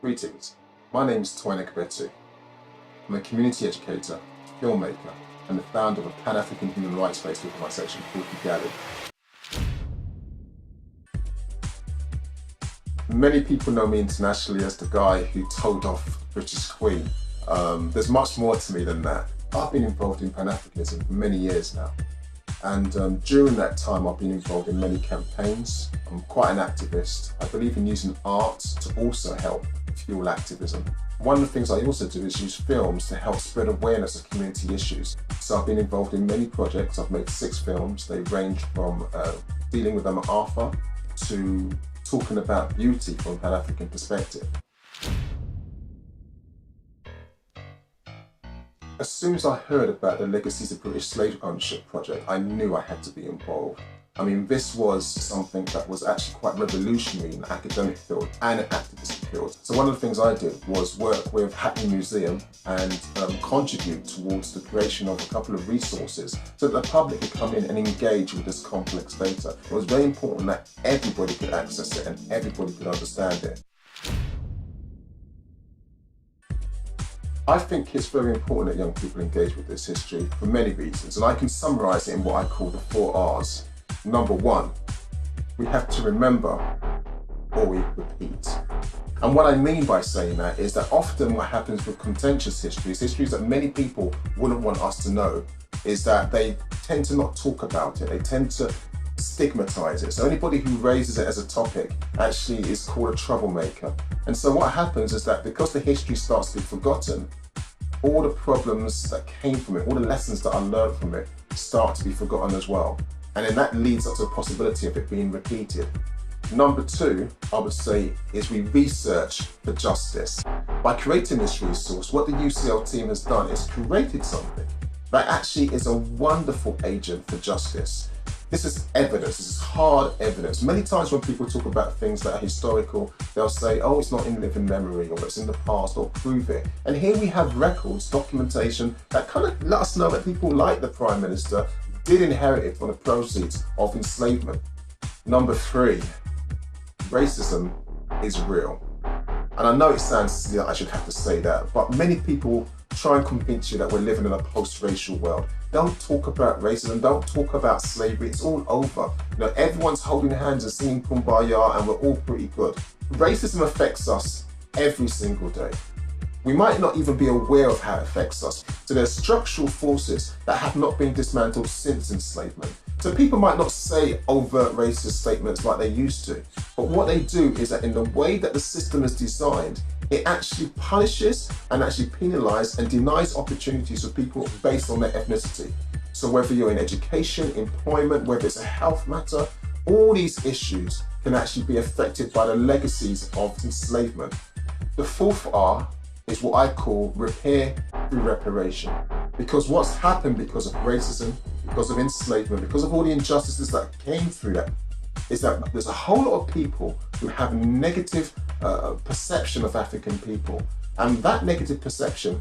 Greetings, my name is Toyin Agbetu. I'm a community educator, filmmaker, and the founder of a Pan-African human rights-based organisation called Gallery. Many people know me internationally as the guy who told off the British Queen. There's much more to me than that. I've been involved in Pan-Africanism for many years now. And during that time, I've been involved in many campaigns. I'm quite an activist. I believe in using art to also help fuel activism. One of the things I also do is use films to help spread awareness of community issues. So I've been involved in many projects. I've made 6 films. They range from dealing with Arthur to talking about beauty from a Pan-African perspective. As soon as I heard about the Legacies of British Slave Ownership project, I knew I had to be involved. I mean, this was something that was actually quite revolutionary in the academic field and an activist field. So one of the things I did was work with Hackney Museum and contribute towards the creation of a couple of resources so that the public could come in and engage with this complex data. It was very important that everybody could access it and everybody could understand it. I think it's very important that young people engage with this history for many reasons, and I can summarise it in what I call the 4 R's. Number 1, we have to remember or we repeat. And what I mean by saying that is that often what happens with contentious histories that many people wouldn't want us to know, is that they tend to not talk about it, they tend to stigmatise it. So anybody who raises it as a topic actually is called a troublemaker. And so what happens is that because the history starts to be forgotten, all the problems that came from it, all the lessons that I learned from it start to be forgotten as well. And then that leads up to the possibility of it being repeated. Number 2, I would say, is we research for justice. By creating this resource, what the UCL team has done is created something that actually is a wonderful agent for justice. This is evidence, this is hard evidence. Many times when people talk about things that are historical, they'll say, oh, it's not in living memory, or it's in the past, or prove it. And here we have records, documentation, that kind of let us know that people like the Prime Minister did inherit it from the proceeds of enslavement. Number 3, racism is real. And I know it sounds silly that I should have to say that, but many people try and convince you that we're living in a post-racial world. Don't talk about racism, don't talk about slavery, it's all over. You know, everyone's holding hands and singing Kumbaya and we're all pretty good. Racism affects us every single day. We might not even be aware of how it affects us. So there's structural forces that have not been dismantled since enslavement. So people might not say overt racist statements like they used to, but what they do is that in the way that the system is designed, it actually punishes and actually penalises and denies opportunities for people based on their ethnicity. So whether you're in education, employment, whether it's a health matter, all these issues can actually be affected by the legacies of enslavement. The 4th R is what I call repair through reparation. Because what's happened because of racism, because of enslavement, because of all the injustices that came through that, is that there's a whole lot of people who have negative perception of African people. And that negative perception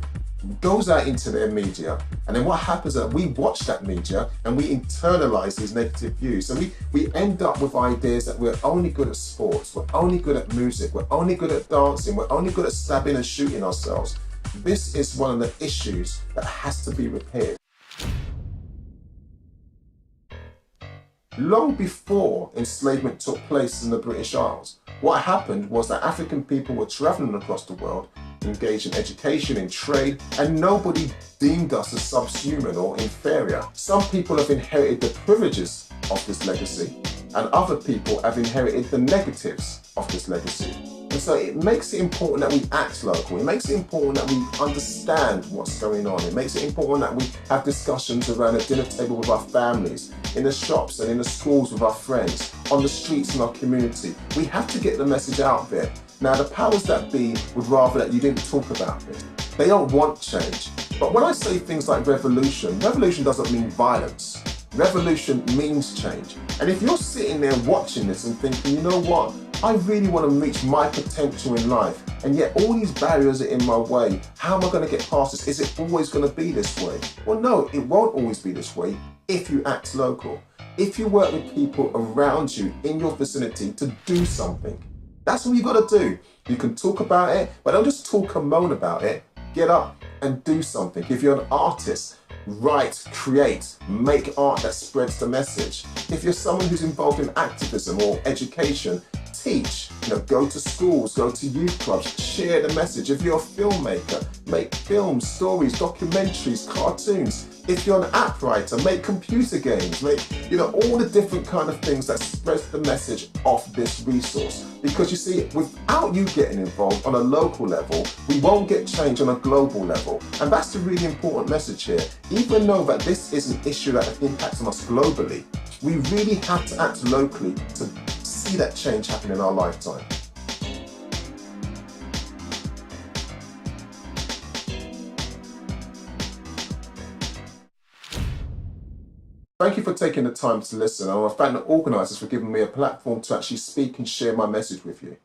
goes out into their media. And then what happens is that we watch that media and we internalize these negative views. So we end up with ideas that we're only good at sports, we're only good at music, we're only good at dancing, we're only good at stabbing and shooting ourselves. This is one of the issues that has to be repaired. Long before enslavement took place in the British Isles, what happened was that African people were travelling across the world, engaged in education, in trade, and nobody deemed us as subhuman or inferior. Some people have inherited the privileges of this legacy, and other people have inherited the negatives of this legacy. And so it makes it important that we act local. It makes it important that we understand what's going on. It makes it important that we have discussions around a dinner table with our families, in the shops and in the schools with our friends, on the streets in our community. We have to get the message out there. Now, the powers that be would rather that you didn't talk about this. They don't want change. But when I say things like revolution doesn't mean violence. Revolution means change. And if you're sitting there watching this and thinking, you know what, I really want to reach my potential in life, and yet all these barriers are in my way. How am I going to get past this? Is it always going to be this way? Well, no, it won't always be this way if you act local. If you work with people around you in your vicinity to do something, That's all you got to do. You can talk about it, but don't just talk and moan about it. Get up and do something. If you're an artist, write, create, make art that spreads the message. If you're someone who's involved in activism or education, teach, go to schools, go to youth clubs, share the message. If you're a filmmaker, make films, stories, documentaries, cartoons. If you're an app writer, make computer games, make, all the different kind of things that spreads the message of this resource. Because you see, without you getting involved on a local level, we won't get change on a global level. And that's the really important message here. Even though that this is an issue that impacts on us globally, we really have to act locally to see that change happen in our lifetime. Thank you for taking the time to listen, and I want to thank the organisers for giving me a platform to actually speak and share my message with you.